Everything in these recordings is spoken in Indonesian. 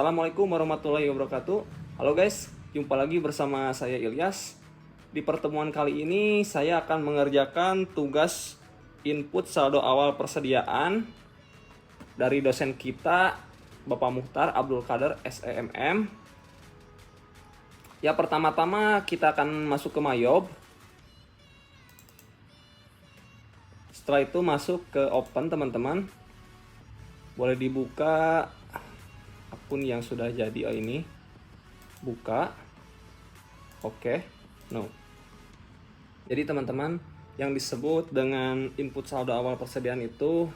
Assalamualaikum warahmatullahi wabarakatuh. Halo guys, jumpa lagi bersama saya Ilyas. Di pertemuan kali ini saya akan mengerjakan tugas input saldo awal persediaan dari dosen kita Bapak Muhtar Abdul Qadir SEMM. Ya, pertama-tama kita akan masuk ke Mayob. Setelah itu masuk ke open teman-teman. Boleh dibuka akun yang sudah jadi. Ini buka. Oke. No. Jadi teman-teman, yang disebut dengan input saldo awal persediaan itu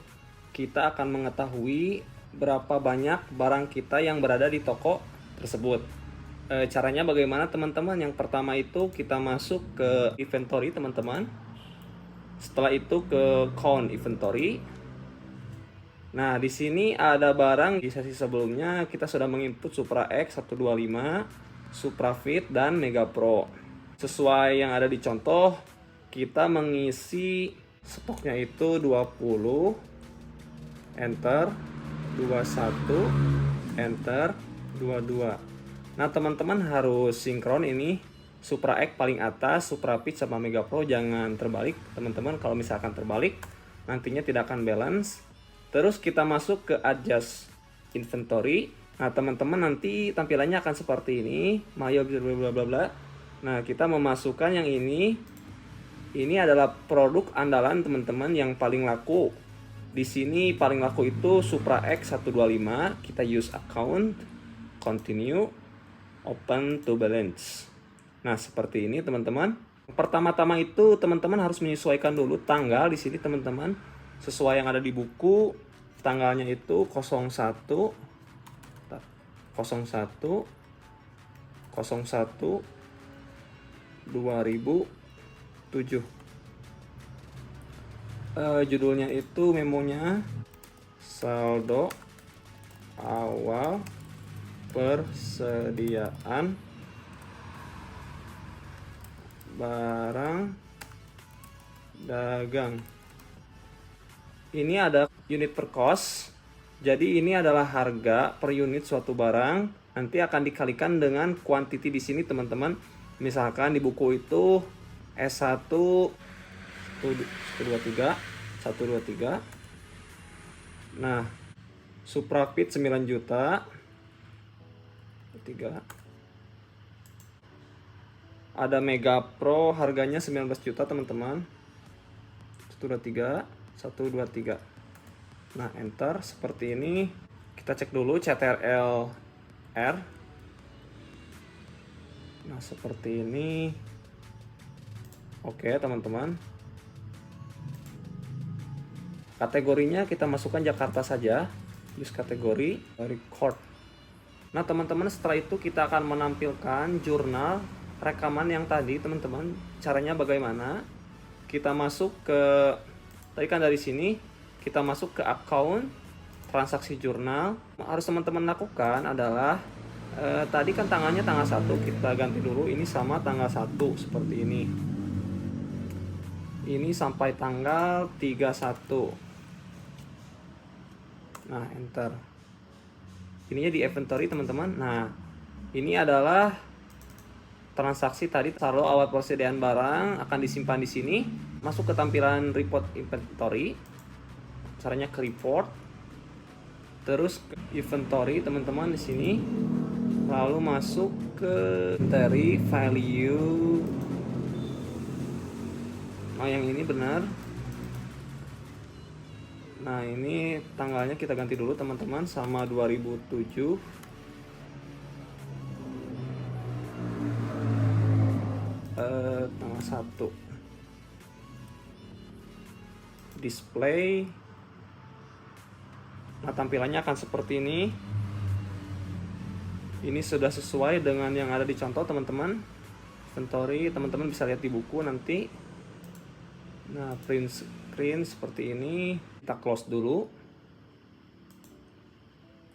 kita akan mengetahui berapa banyak barang kita yang berada di toko tersebut. Caranya bagaimana teman-teman? Yang pertama itu kita masuk ke inventory teman-teman. Setelah itu ke count inventory. Nah, di sini ada barang di sesi sebelumnya kita sudah menginput Supra X 125, Supra Fit dan Mega Pro. Sesuai yang ada di contoh, kita mengisi stoknya itu 20, enter, 21, enter, 22. Nah, teman-teman harus sinkron ini. Supra X paling atas, Supra Fit sama Mega Pro jangan terbalik. Teman-teman, kalau misalkan terbalik, nantinya tidak akan balance. Terus kita masuk ke adjust inventory. Nah, teman-teman nanti tampilannya akan seperti ini. Mayo bla bla bla. Nah, kita memasukkan yang ini. Ini adalah produk andalan teman-teman yang paling laku. Di sini paling laku itu Supra X 125. Kita use account, continue, open to balance. Nah, seperti ini teman-teman. Pertama-tama itu teman-teman harus menyesuaikan dulu tanggal di sini teman-teman. Sesuai yang ada di buku, tanggalnya itu 01 2007. Judulnya itu memonya saldo awal persediaan barang dagang. Ini ada unit per cost. Jadi ini adalah harga per unit suatu barang. Nanti akan dikalikan dengan quantity di sini teman-teman. Misalkan di buku itu S1 123. Nah, Supra Fit 9 juta. 3. Ada Mega Pro harganya 19 juta teman-teman. 123. Nah, enter seperti ini. Kita cek dulu CTRL R. Nah, seperti ini. Oke teman-teman, kategorinya kita masukkan Jakarta saja. Use kategori record. Nah teman-teman, setelah itu kita akan menampilkan jurnal rekaman yang tadi teman-teman. Caranya bagaimana? Kita masuk ke, tadi kan dari sini kita masuk ke account, transaksi jurnal. Harus teman-teman lakukan adalah tadi kan tanggalnya tanggal 1, kita ganti dulu ini sama tanggal 1 seperti ini. Ini sampai tanggal 31. Nah, enter. Ininya di inventory teman-teman. Nah, ini adalah transaksi tadi saldo awal persediaan barang akan disimpan di sini. Masuk ke tampilan report inventory. Caranya ke report. Terus ke inventory teman-teman di sini. Lalu masuk ke inventory value. Nah, yang ini benar. Nah, ini tanggalnya kita ganti dulu teman-teman sama 2007. Tanggal 1. Display. Nah, tampilannya akan seperti ini. Ini sudah sesuai dengan yang ada di contoh teman-teman. Inventory teman-teman bisa lihat di buku nanti. Nah, print screen seperti ini. Kita close dulu.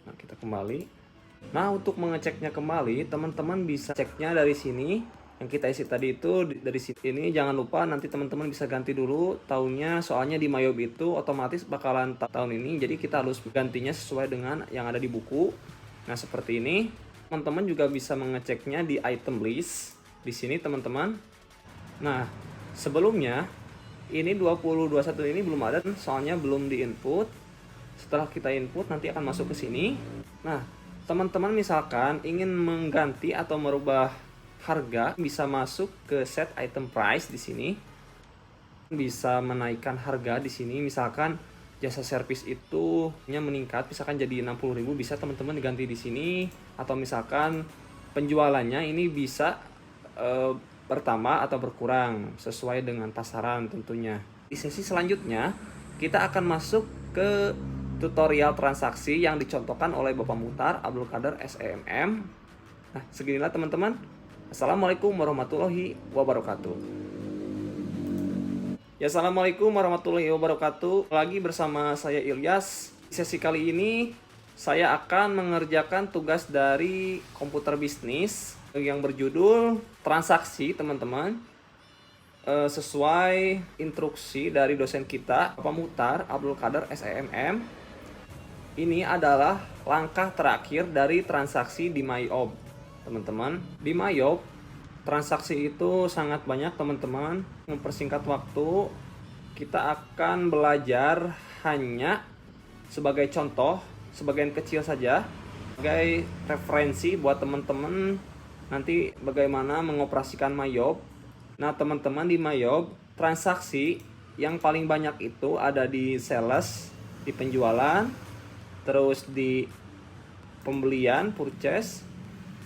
Nah, kita kembali. Nah, untuk mengeceknya kembali, teman-teman bisa ceknya dari sini. Yang kita isi tadi itu dari sini. Jangan lupa nanti teman-teman bisa ganti dulu tahunnya. Soalnya di Mayob itu otomatis bakalan tahun ini. Jadi kita harus gantinya sesuai dengan yang ada di buku. Nah, seperti ini. Teman-teman juga bisa mengeceknya di item list di sini, teman-teman. Nah, sebelumnya ini 2021 ini belum ada, soalnya belum di-input. Setelah kita input nanti akan masuk ke sini. Nah, teman-teman misalkan ingin mengganti atau merubah harga, bisa masuk ke set item price di sini. Bisa menaikkan harga di sini, misalkan jasa servis itu meningkat, misalkan jadi 60.000, bisa teman-teman diganti di sini. Atau misalkan penjualannya ini bisa bertambah atau berkurang sesuai dengan pasaran tentunya. Di sesi selanjutnya kita akan masuk ke tutorial transaksi yang dicontohkan oleh Bapak Muhtar Abdul Qadir SEMM. Nah, seginilah teman-teman. Assalamualaikum warahmatullahi wabarakatuh. Ya, assalamualaikum warahmatullahi wabarakatuh. Lagi bersama saya Ilyas. Sesi kali ini saya akan mengerjakan tugas dari komputer bisnis yang berjudul transaksi, teman-teman. Sesuai instruksi dari dosen kita, Bapak Muhtar Abdul Qadir SEMM. Ini adalah langkah terakhir dari transaksi di MyOb, teman-teman. Di MyOb, transaksi itu sangat banyak, teman-teman. Mempersingkat waktu, kita akan belajar hanya sebagai contoh, sebagian kecil saja, sebagai referensi buat teman-teman nanti bagaimana mengoperasikan MyOb. Nah, teman-teman, di MyOb, transaksi yang paling banyak itu ada di sales, di penjualan, terus di pembelian, purchase,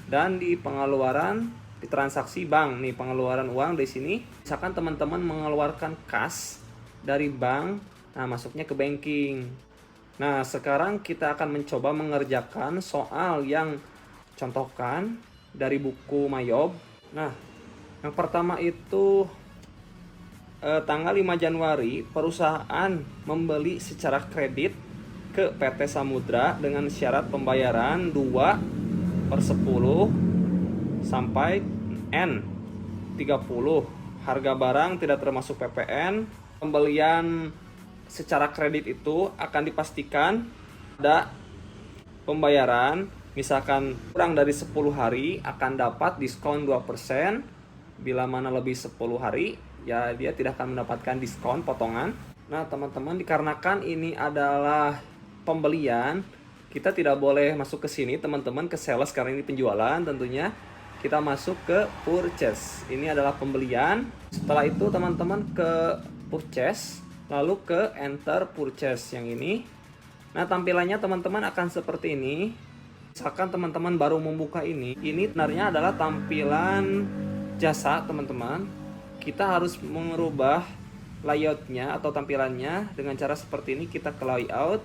dan di pengeluaran, di transaksi bank. Nih, pengeluaran uang di sini. Misalkan teman-teman mengeluarkan kas dari bank, nah masuknya ke banking. Nah, sekarang kita akan mencoba mengerjakan soal yang contohkan dari buku MyOb. Nah, yang pertama itu tanggal 5 Januari perusahaan membeli secara kredit ke PT Samudra dengan syarat pembayaran 2/10 sampai N30. Harga barang tidak termasuk PPN. Pembelian secara kredit itu akan dipastikan ada pembayaran, misalkan kurang dari 10 hari akan dapat diskon 2%. Bila mana lebih 10 hari, ya dia tidak akan mendapatkan diskon potongan. Nah, teman-teman, dikarenakan ini adalah pembelian, kita tidak boleh masuk ke sini, teman-teman, ke sales karena ini penjualan tentunya. Kita masuk ke purchase. Ini adalah pembelian. Setelah itu teman-teman ke purchase, lalu ke enter purchase yang ini. Nah, tampilannya teman-teman akan seperti ini. Misalkan teman-teman baru membuka ini sebenarnya adalah tampilan jasa, teman-teman. Kita harus mengubah layoutnya atau tampilannya dengan cara seperti ini. Kita ke layout,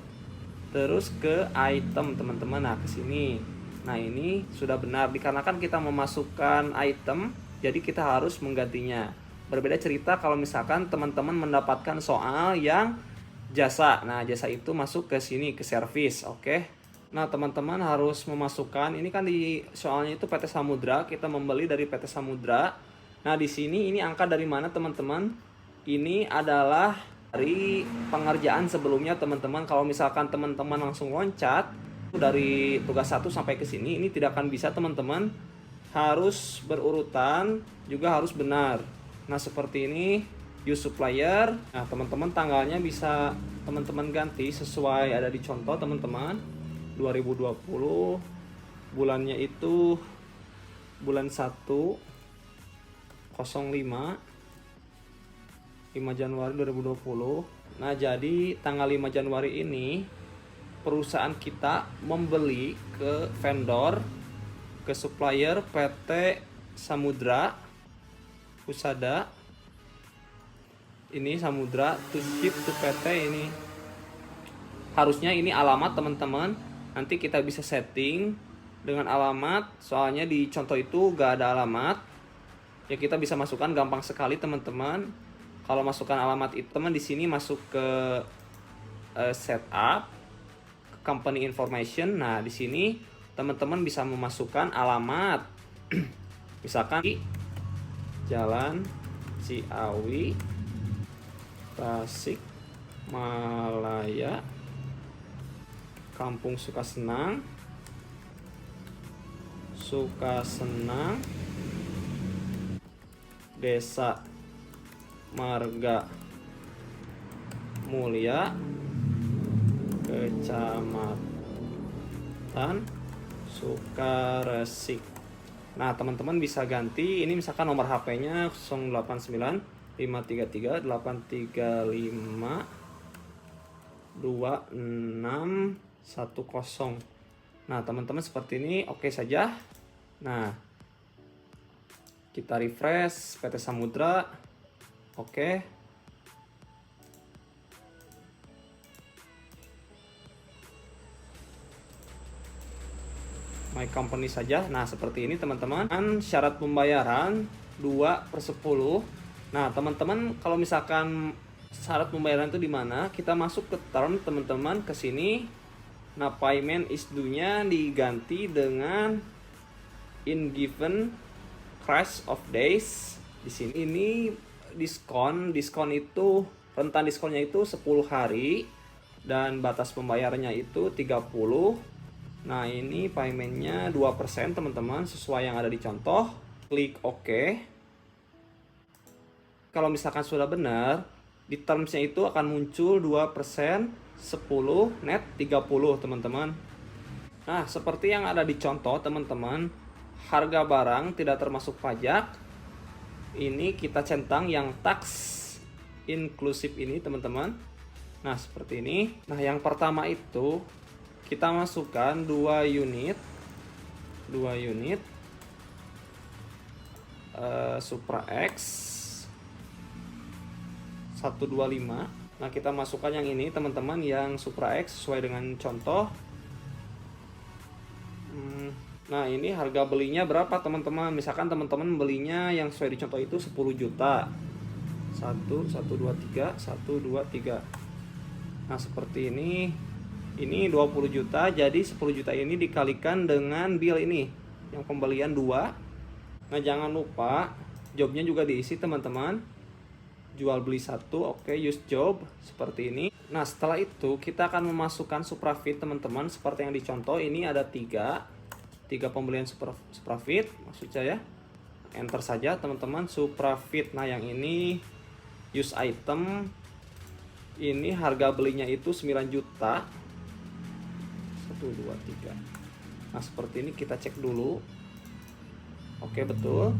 terus ke item, teman-teman. Nah, ke sini. Nah, ini sudah benar dikarenakan kita memasukkan item, jadi kita harus menggantinya. Berbeda cerita kalau misalkan teman-teman mendapatkan soal yang jasa. Nah, jasa itu masuk ke sini, ke service, oke. Nah, teman-teman harus memasukkan, ini kan di soalnya itu PT Samudra, kita membeli dari PT Samudra. Nah, di sini ini angka dari mana, teman-teman? Ini adalah dari pengerjaan sebelumnya, teman-teman. Kalau misalkan teman-teman langsung loncat dari tugas 1 sampai ke sini, ini tidak akan bisa, teman-teman. Harus berurutan, juga harus benar. Nah, seperti ini, use supplier. Nah, teman-teman, tanggalnya bisa teman-teman ganti sesuai ada di contoh, teman-teman. 2020, bulannya itu bulan 1 05 5 Januari 2020. Nah, jadi tanggal 5 Januari ini perusahaan kita membeli ke vendor, ke supplier PT Samudra Husada. Ini Samudra to ship to PT ini. Harusnya ini alamat, teman-teman. Nanti kita bisa setting dengan alamat. Soalnya di contoh itu gak ada alamat. Ya, kita bisa masukkan gampang sekali, teman-teman. Kalau masukkan alamat itu, teman, di sini masuk ke setup, company information. Nah, di sini teman-teman bisa memasukkan alamat. Misalkan di Jalan Ciawi, Tasik Malaya, Kampung Sukasenang, Sukasenang, Desa Marga Mulia, Kecamatan Sukaresik. Nah, teman-teman bisa ganti ini, misalkan nomor HP-nya 089 533 835 2610. Nah, teman-teman seperti ini oke saja. Nah, kita refresh PT Samudra. Oke. My company saja. Nah, seperti ini teman-teman. Syarat pembayaran 2/10. Nah, teman-teman kalau misalkan syarat pembayaran itu di mana? Kita masuk ke term teman-teman, ke sini. Nah, payment is due-nya diganti dengan in given crash of days. Di sini ini diskon itu rentan diskonnya itu 10 hari dan batas pembayarannya itu 30. Nah, ini paymentnya 2% teman-teman, sesuai yang ada di contoh. Klik OK. Kalau misalkan sudah benar, di termsnya itu akan muncul 2%, 10, net 30 teman-teman. Nah, seperti yang ada di contoh teman-teman, harga barang tidak termasuk pajak. Ini kita centang yang tax inklusif ini teman-teman. Nah, seperti ini. Nah, yang pertama itu kita masukkan 2 unit Supra X 125. Nah, kita masukkan yang ini teman-teman, yang Supra X sesuai dengan contoh. Nah, ini harga belinya berapa teman-teman? Misalkan teman-teman belinya yang sesuai di contoh itu 10 juta. 123. Nah, seperti ini. Ini 20 juta, jadi 10 juta ini dikalikan dengan bill ini, yang pembelian 2. Nah, jangan lupa jobnya juga diisi teman-teman. Jual beli 1, oke, use job, seperti ini. Nah, setelah itu kita akan memasukkan Suprafit teman-teman, seperti yang dicontoh. Ini ada 3 pembelian Suprafit, maksud saya. Enter saja teman-teman, Suprafit. Nah, yang ini use item, ini harga belinya itu 9 juta. 1, 2, 3. Nah, seperti ini kita cek dulu. Oke, betul.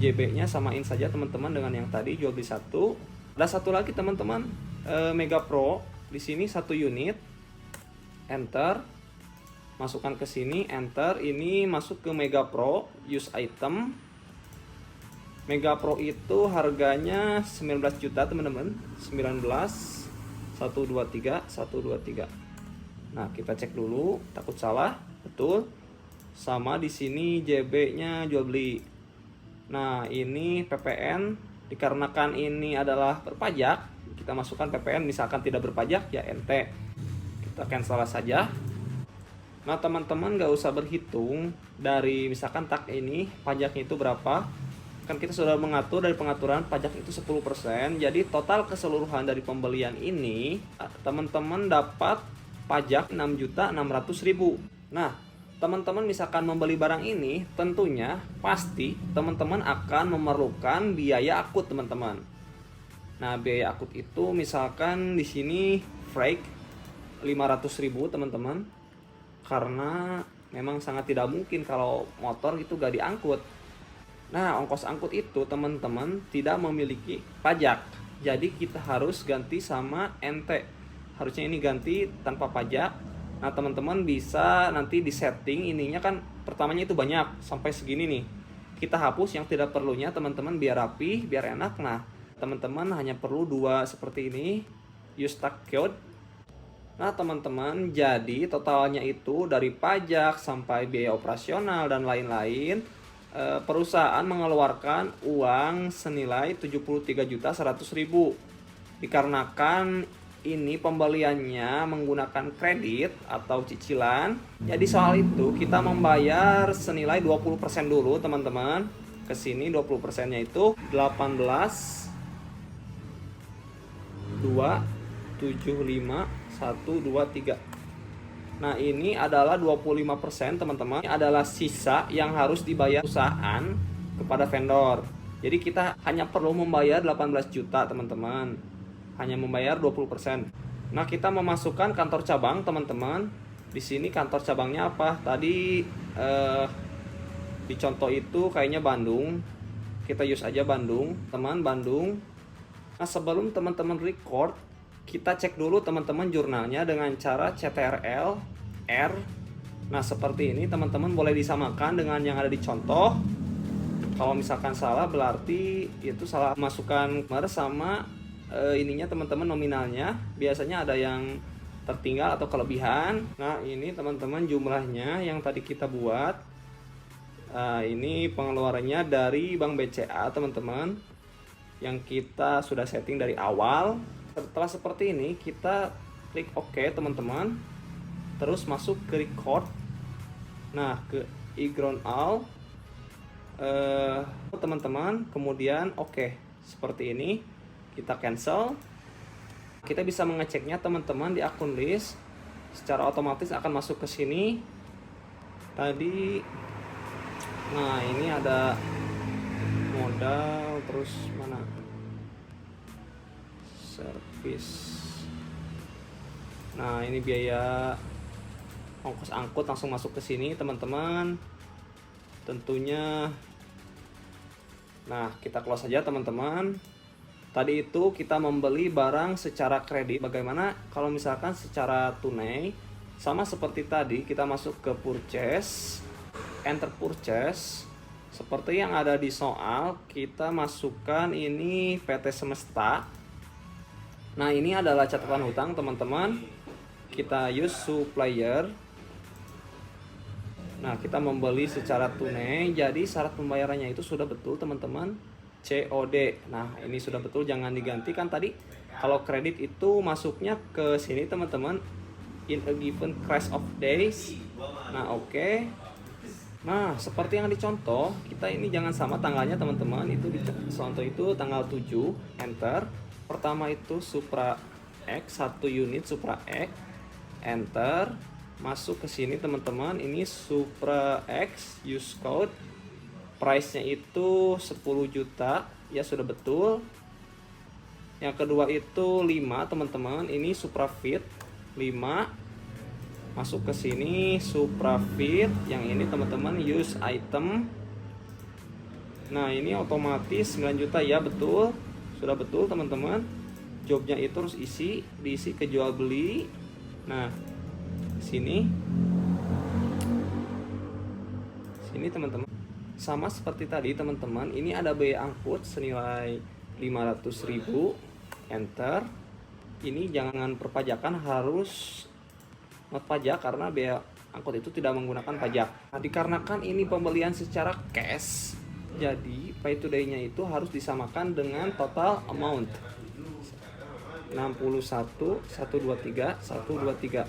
JB-nya samain saja teman-teman dengan yang tadi, jual beli 1. Ada satu lagi teman-teman, Mega Pro. Di sini 1 unit. Enter. Masukkan ke sini, enter. Ini masuk ke Mega Pro, use item. Mega Pro itu harganya 19 juta teman-teman. 19 123. Nah, kita cek dulu, takut salah. Betul. Sama di sini JB-nya jual beli. Nah, ini PPN, dikarenakan ini adalah berpajak, kita masukkan PPN. Misalkan tidak berpajak, ya NT. Kita cancel saja. Nah, teman-teman gak usah berhitung dari misalkan tag ini pajaknya itu berapa. Kan kita sudah mengatur dari pengaturan pajak itu 10%. Jadi total keseluruhan dari pembelian ini teman-teman dapat pajak 6.600.000. Nah, teman-teman misalkan membeli barang ini, tentunya pasti teman-teman akan memerlukan biaya akut teman-teman. Nah, biaya akut itu misalkan di sini freight 500.000 teman-teman, karena memang sangat tidak mungkin kalau motor itu gak diangkut. Nah, ongkos angkut itu teman-teman tidak memiliki pajak, jadi kita harus ganti sama NT. Harusnya ini ganti tanpa pajak. Nah, teman-teman bisa nanti di setting ininya, kan pertamanya itu banyak sampai segini nih. Kita hapus yang tidak perlunya teman-teman, biar rapi, biar enak. Nah, teman-teman hanya perlu 2 seperti ini, use tag code. Nah, teman-teman, jadi totalnya itu dari pajak sampai biaya operasional dan lain-lain, perusahaan mengeluarkan uang senilai 73.100.000. Dikarenakan ini pembeliannya menggunakan kredit atau cicilan, jadi soal itu kita membayar senilai 20% dulu teman-teman. Kesini 20%-nya itu 18.275.123. Nah, ini adalah 25% teman-teman. Ini adalah sisa yang harus dibayar perusahaan kepada vendor. Jadi kita hanya perlu membayar 18 juta teman-teman. Hanya membayar 20%. Nah, kita memasukkan kantor cabang teman-teman. Di sini kantor cabangnya apa? Tadi di contoh itu kayaknya Bandung. Kita use aja Bandung, teman Bandung. Nah, sebelum teman-teman record, kita cek dulu teman-teman jurnalnya dengan cara CTRL R. Nah, seperti ini teman-teman boleh disamakan dengan yang ada di contoh. Kalau misalkan salah berarti itu salah masukkan nomor sama ininya teman-teman, nominalnya. Biasanya ada yang tertinggal atau kelebihan. Nah, ini teman-teman jumlahnya yang tadi kita buat. Ini pengeluarannya dari Bank BCA teman-teman, yang kita sudah setting dari awal. Setelah seperti ini kita klik OK teman-teman, terus masuk ke record. Nah, ke iGround all teman-teman, kemudian OK. Seperti ini kita cancel. Kita bisa mengeceknya teman-teman di akun list, secara otomatis akan masuk ke sini tadi. Nah, ini ada modal, terus mana servis. Nah, ini biaya ongkos angkut langsung masuk ke sini teman-teman tentunya. Nah, kita close saja teman-teman. Tadi itu kita membeli barang secara kredit. Bagaimana kalau misalkan secara tunai? Sama seperti tadi, kita masuk ke purchase, enter purchase. Seperti yang ada di soal, kita masukkan ini PT Semesta. Nah, ini adalah catatan hutang teman-teman. Kita use supplier. Nah, kita membeli secara tunai, jadi syarat pembayarannya itu sudah betul teman-teman, COD. Nah, ini sudah betul, jangan digantikan tadi. Kalau kredit itu masuknya ke sini teman-teman, in a given crash of days. Nah, oke. Nah, seperti yang dicontoh, kita ini jangan sama tanggalnya teman-teman. Itu di contoh itu tanggal 7, enter. Pertama itu Supra X, 1 unit Supra X, enter. Masuk ke sini teman-teman, ini Supra X, use code. Price-nya itu 10 juta, ya sudah betul. Yang kedua itu 5 teman-teman, ini Supra Fit 5. Masuk ke sini Supra Fit, yang ini teman-teman use item. Nah, ini otomatis 9 juta, ya betul. Sudah betul teman-teman. Jobnya itu harus diisi ke jual beli. Nah, sini teman-teman, sama seperti tadi teman-teman, ini ada biaya angkut senilai 500.000, enter. Ini jangan perpajakan, harus not pajak karena biaya angkut itu tidak menggunakan pajak. Nah, dikarenakan ini pembelian secara cash, jadi pay today-nya itu harus disamakan dengan total amount 61.123.123,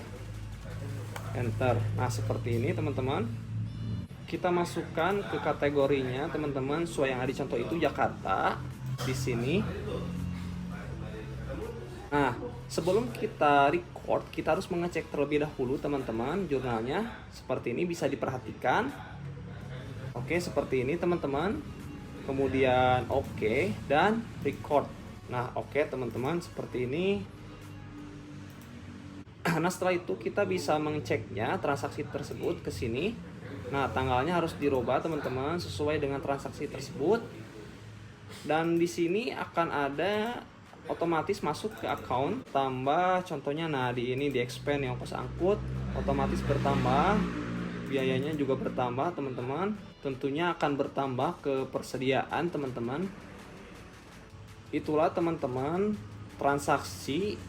enter. Nah, seperti ini teman-teman. Kita masukkan ke kategorinya teman-teman, sesuai yang ada di contoh itu Jakarta di sini. Nah, sebelum kita record, kita harus mengecek terlebih dahulu teman-teman jurnalnya. Seperti ini bisa diperhatikan. Oke, seperti ini teman-teman. Kemudian oke dan record. Nah, oke teman-teman, seperti ini. Nah, setelah itu kita bisa mengeceknya transaksi tersebut ke sini. Nah, tanggalnya harus dirubah teman-teman sesuai dengan transaksi tersebut. Dan di sini akan ada otomatis masuk ke account, tambah contohnya. Nah, di ini di expand yang ongkos angkut otomatis bertambah, biayanya juga bertambah teman-teman. Tentunya akan bertambah ke persediaan teman-teman. Itulah teman-teman transaksi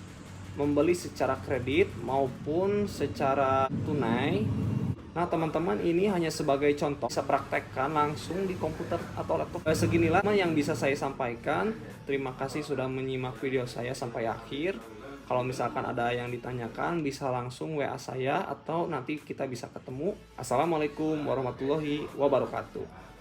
membeli secara kredit maupun secara tunai. Nah, teman-teman, ini hanya sebagai contoh, bisa praktekkan langsung di komputer atau laptop. Seginilah yang bisa saya sampaikan. Terima kasih sudah menyimak video saya sampai akhir. Kalau misalkan ada yang ditanyakan, bisa langsung WA saya atau nanti kita bisa ketemu. Assalamualaikum warahmatullahi wabarakatuh.